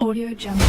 Audio Jungle.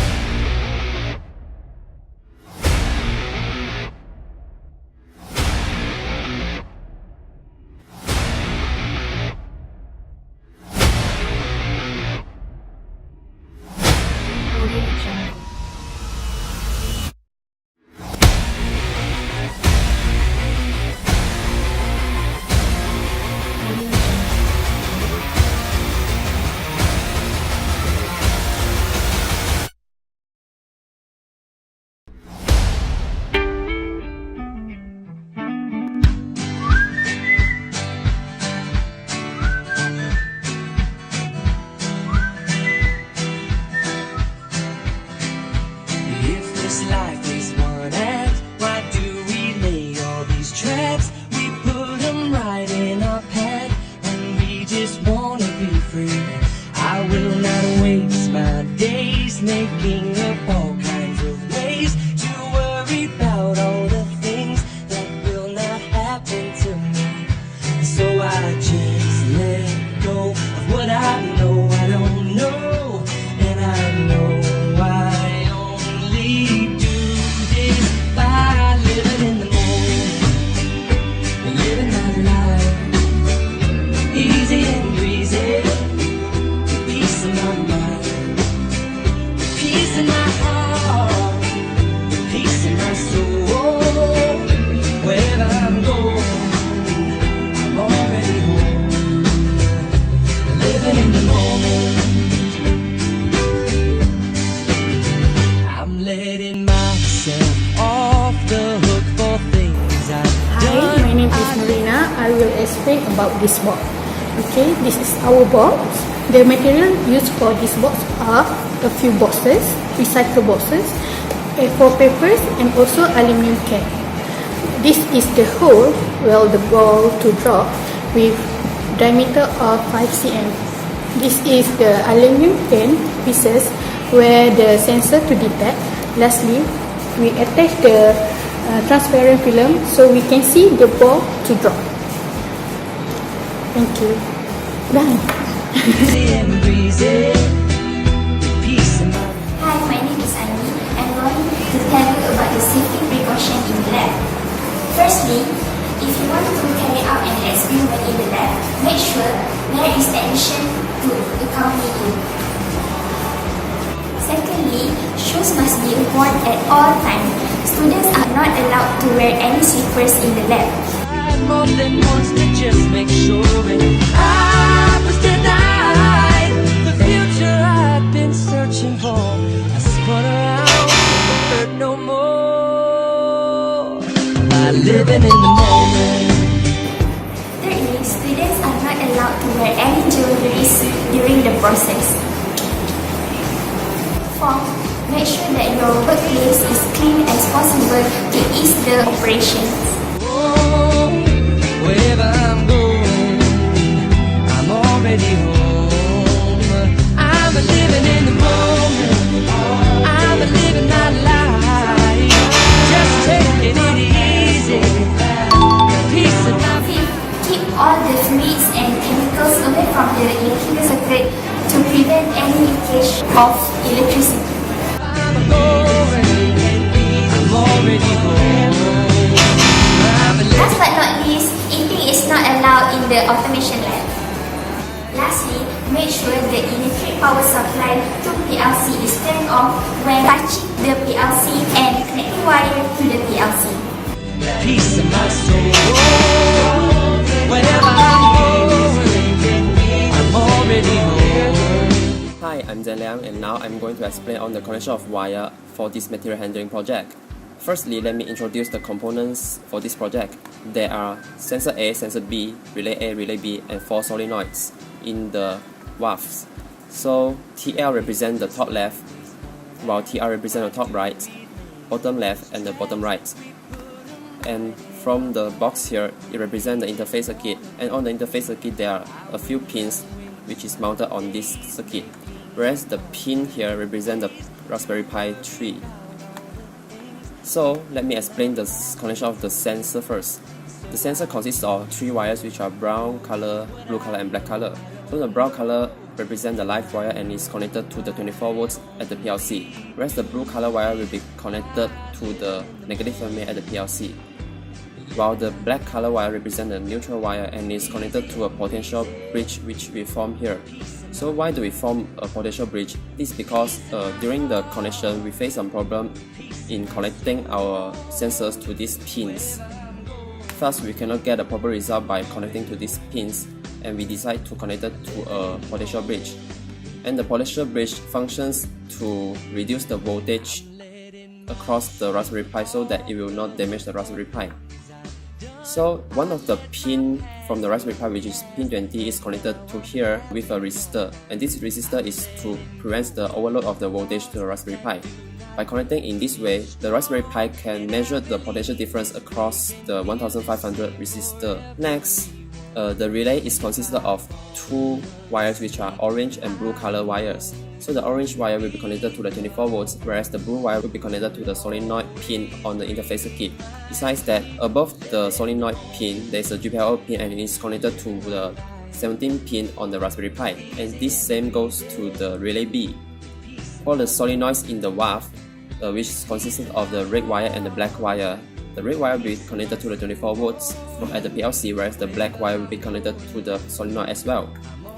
Making up all kinds of ways to worry about all the things that will not happen to me. So I just let go of what I know I don't know, and I know I only do this by living in the moment, living my life easy and breezy, peace of my mind. Peace in my heart, peace in my soul. Wherever I'm going, I'm already home. Living in the moment, I'm letting myself off the hook for things I've done. Hi, my name is Nurina. I will explain about this box. Okay, this is our box. The material used for this box are a few boxes, recycle boxes, A4 papers, and also aluminum can. This is the hole where the ball to drop with diameter of 5 cm. This is the aluminum can pieces where the sensor to detect. Lastly, we attach the transparent film so we can see the ball to drop. Thank you. Done. Hi, my name is Aimi. I'm going to tell you about the safety precaution in the lab. Firstly, if you want to carry out an experiment in the lab, make sure there is technician to accompany you. Secondly, shoes must be worn at all times. Students are not allowed to wear any slippers in the lab. More than once to just make sure I was denied the future I'd been searching for. I spun around, hurt no more by living in the moment. Thirdly, students are not allowed to wear any jewelry during the process. Fourth, make sure that your workplace is clean as possible to ease the operations. Wherever I'm going, I'm already home. I'm living in the moment, I'm living my life, just taking it easy. Peace of my Fifth, keep all the fluids and chemicals away from the electrical circuit to prevent any leakage of electricity. I'm already home. Last but not least, eating is not allowed in the automation lab. Lastly, make sure the electric power supply to PLC is turned off when touching the PLC and connecting wire to the PLC. Peace in my soul. Wherever I'm going, I'm already home. Hi, I'm Zhen Liang, and now I'm going to explain on the connection of wire for this material handling project. Firstly, let me introduce the components for this project. There are sensor A, sensor B, relay A, relay B, and 4 solenoids in the valves. So TL represents the top left, while TR represents the top right, bottom left, and the bottom right. And from the box here, it represents the interface circuit, and on the interface circuit there are a few pins which is mounted on this circuit, whereas the pin here represents the Raspberry Pi 3. So let me explain the connection of the sensor first. The sensor consists of 3 wires which are brown color, blue color, and black color. So the brown color represents the live wire and is connected to the 24 volts at the PLC, whereas the blue color wire will be connected to the negative terminal at the PLC, while the black color wire represents the neutral wire and is connected to a potential bridge which we form here. So why do we form a potential bridge? This is because during the connection we face some problem in connecting our sensors to these pins. Thus, we cannot get a proper result by connecting to these pins, and we decide to connect it to a potential bridge. And the potential bridge functions to reduce the voltage across the Raspberry Pi so that it will not damage the Raspberry Pi. So one of the pin from the Raspberry Pi, which is pin 20, is connected to here with a resistor, and this resistor is to prevent the overload of the voltage to the Raspberry Pi. By connecting in this way, the Raspberry Pi can measure the potential difference across the 1500 resistor. Next, the relay is consisted of two wires which are orange and blue color wires. So the orange wire will be connected to the 24 volts, whereas the blue wire will be connected to the solenoid pin on the interface circuit. Besides that, above the solenoid pin, there is a GPIO pin and it is connected to the 17 pin on the Raspberry Pi, and this same goes to the relay B. For the solenoids in the valve, which consists of the red wire and the black wire, the red wire will be connected to the 24 volts at the PLC, whereas the black wire will be connected to the solenoid as well.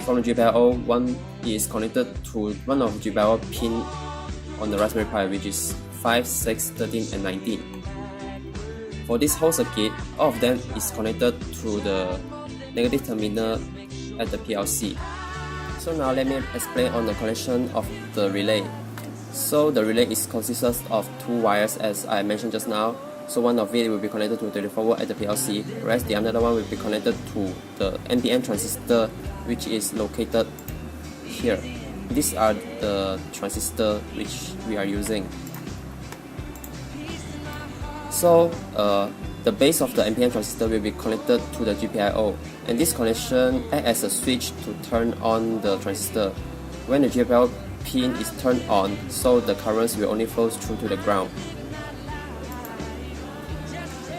From the GPIO, one is connected to one of the GPIO pin on the Raspberry Pi, which is 5, 6, 13 and 19. For this whole circuit, all of them is connected to the negative terminal at the PLC. So now let me explain on the connection of the relay. So the relay is consists of two wires as I mentioned just now. So one of it will be connected to 24 volt at the PLC, whereas the other one will be connected to the NPN transistor, which is located here. These are the transistors which we are using. So the base of the NPN transistor will be connected to the GPIO, and this connection acts as a switch to turn on the transistor. When the GPIO pin is turned on, so the currents will only flow through to the ground.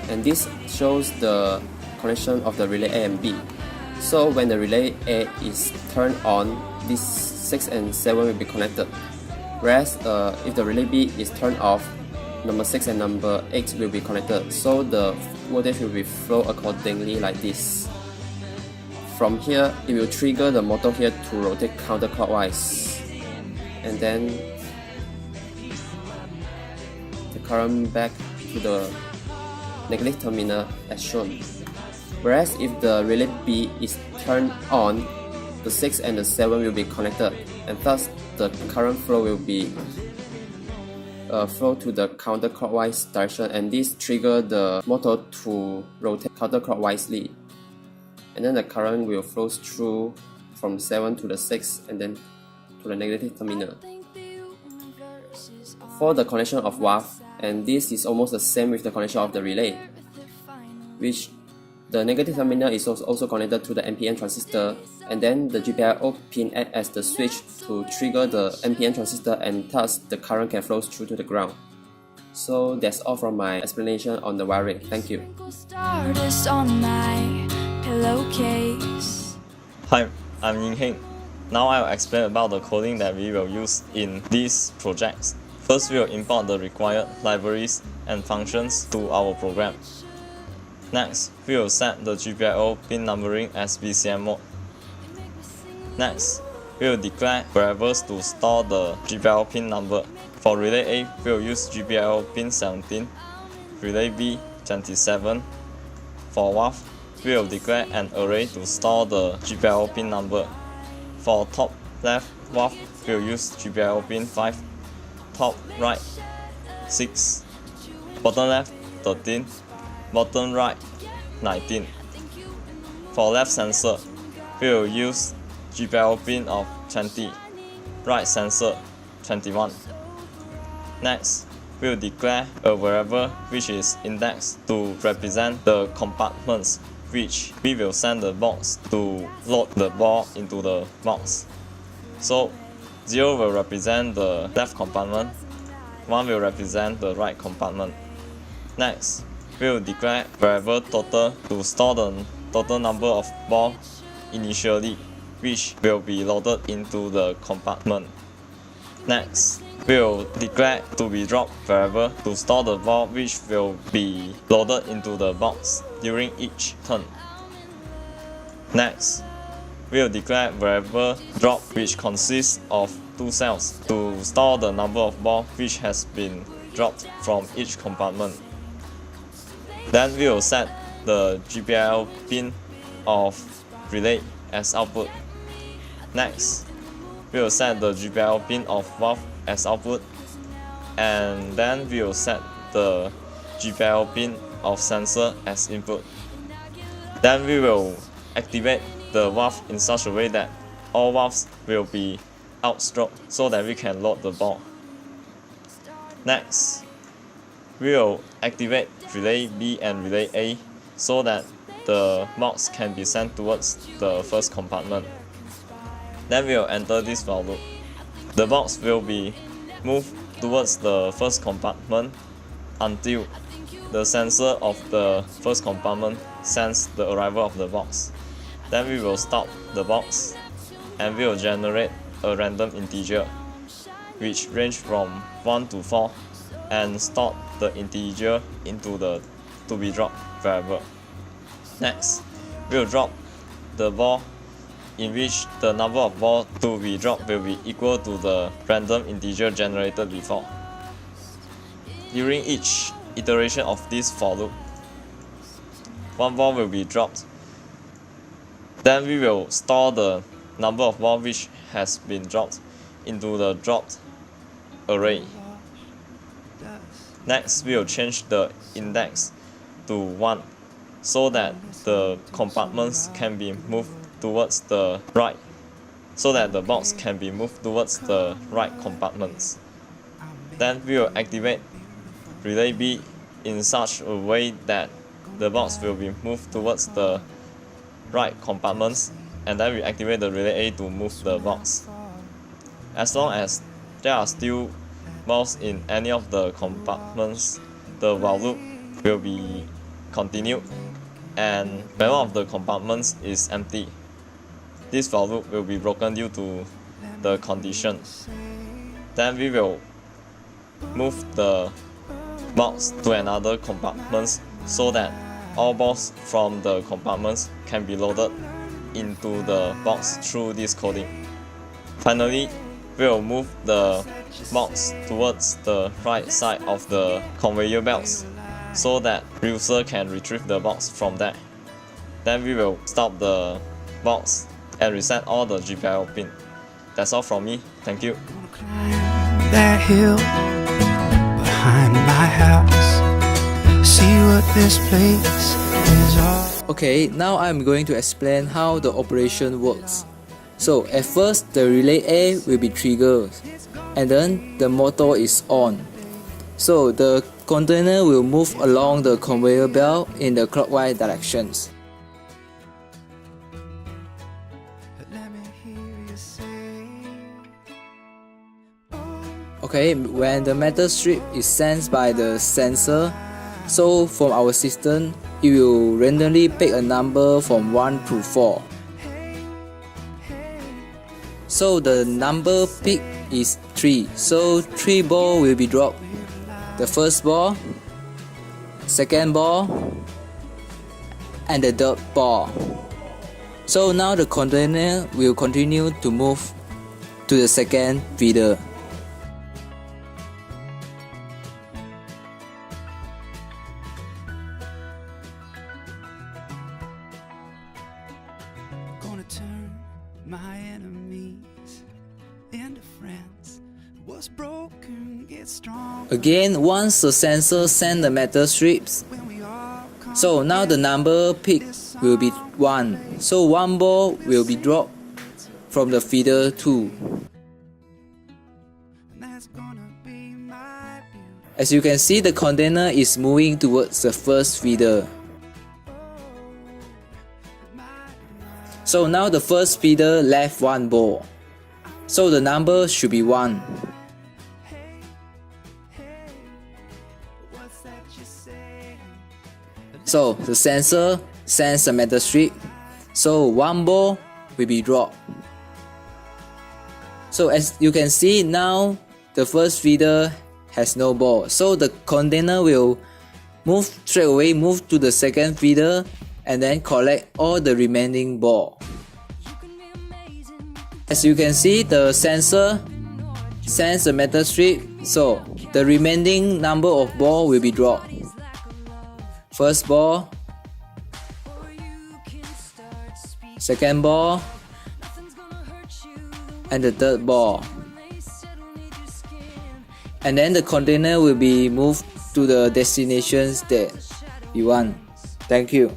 And this shows the connection of the relay A and B. So when the relay A is turned on, these 6 and 7 will be connected. Whereas if the relay B is turned off, number 6 and number 8 will be connected. So the voltage will be flow accordingly like this. From here, it will trigger the motor here to rotate counterclockwise. And then the current back to the negative terminal as shown. Whereas if the relay B is turned on, the 6 and the 7 will be connected, and thus the current flow will be flow to the counterclockwise direction, and this trigger the motor to rotate counterclockwise, and then the current will flow through from 7 to the 6 and then to the negative terminal. For the connection of valve, and this is almost the same with the connection of the relay, which the negative terminal is also connected to the NPN transistor, and then the GPIO pin acts as the switch to trigger the NPN transistor, and thus the current can flow through to the ground. So that's all from my explanation on the wiring. Thank you. Hi, I'm Ying Heng. Now I'll explain about the coding that we will use in these projects. First, we will import the required libraries and functions to our program. Next, we will set the GPIO pin numbering as BCM mode. Next, we will declare variables to store the GPIO pin number. For relay A, we will use GPIO pin 17, relay B 27. For valve, we will declare an array to store the GPIO pin number. For top left valve, we will use GPIO pin 5, top right 6, bottom left 13, bottom right 19. For left sensor, we will use GPIO pin of 20, right sensor 21. Next, we will declare a variable which is indexed to represent the compartments which we will send the box to load the ball into the box. So 0 will represent the left compartment, 1 will represent the right compartment. Next, we will declare variable total to store the total number of balls initially. which will be loaded into the compartment. Next, we'll declare to be dropped variable to store the ball which will be loaded into the box during each turn. Next, we'll declare variable drop which consists of 2 cells to store the number of balls which has been dropped from each compartment. Then we will set the GPIO pin of relay as output. Next, we will set the GPIO pin of valve as output, and then we will set the GPIO pin of sensor as input. Then we will activate the valve in such a way that all valves will be outstroked so that we can load the ball. Next, we will activate relay B and relay A so that the box can be sent towards the first compartment. Then we will enter this while loop. The box will be moved towards the first compartment until the sensor of the first compartment senses the arrival of the box. Then we will stop the box and we will generate a random integer which range from 1 to 4 and store the integer into the to be dropped variable. Next, we will drop the ball in which the number of balls to be dropped will be equal to the random integer generated before. During each iteration of this for loop, 1 ball will be dropped. Then we will store the number of balls which has been dropped into the dropped array. Next, we will change the index to 1 so that the compartments can be moved towards the right, so that the box can be moved towards the right compartments. Then we will activate relay B in such a way that the box will be moved towards the right compartments, and then we activate the relay A to move the box. As long as there are still balls in any of the compartments, the while loop will be continued, and when one of the compartments is empty, this while loop will be broken due to the condition. Then we will move the box to another compartment so that all balls from the compartments can be loaded into the box through this coding. Finally, we will move the box towards the right side of the conveyor belts so that user can retrieve the box from there. Then we will stop the box and reset all the GPIO pin. That's all from me. Thank you. That hill behind my house. See what this place is all. Okay, now I'm going to explain how the operation works. So at first the relay A will be triggered and then the motor is on. So the container will move along the conveyor belt in the clockwise directions. Let me hear you say, Okay, when the metal strip is sensed by the sensor, so from our system, it will randomly pick a number from 1 to 4. So the number picked is 3, so 3 balls will be dropped. The first ball, second ball, and the third ball. So now the container will continue to move to the second feeder. gonna turn my enemies into friends. What's broken gets strong Again, once the sensor sends the metal strips, when we all come. so now the number picked will be 1. So 1 ball will be dropped from the feeder 2. And that's gonna be my beauty. As you can see, the container is moving towards the first feeder. So now the first feeder left 1 ball. So the number should be 1. What's that you say? So the sensor sends a metal strip. So 1 ball will be dropped. So as you can see now, the first feeder has no ball, so the container will straight away move to the second feeder and then collect all the remaining ball. As you can see, the sensor sends a metal strip, so the remaining number of ball will be dropped. First ball, second ball, and the third ball. And then the container will be moved to the destinations that you want. Thank you.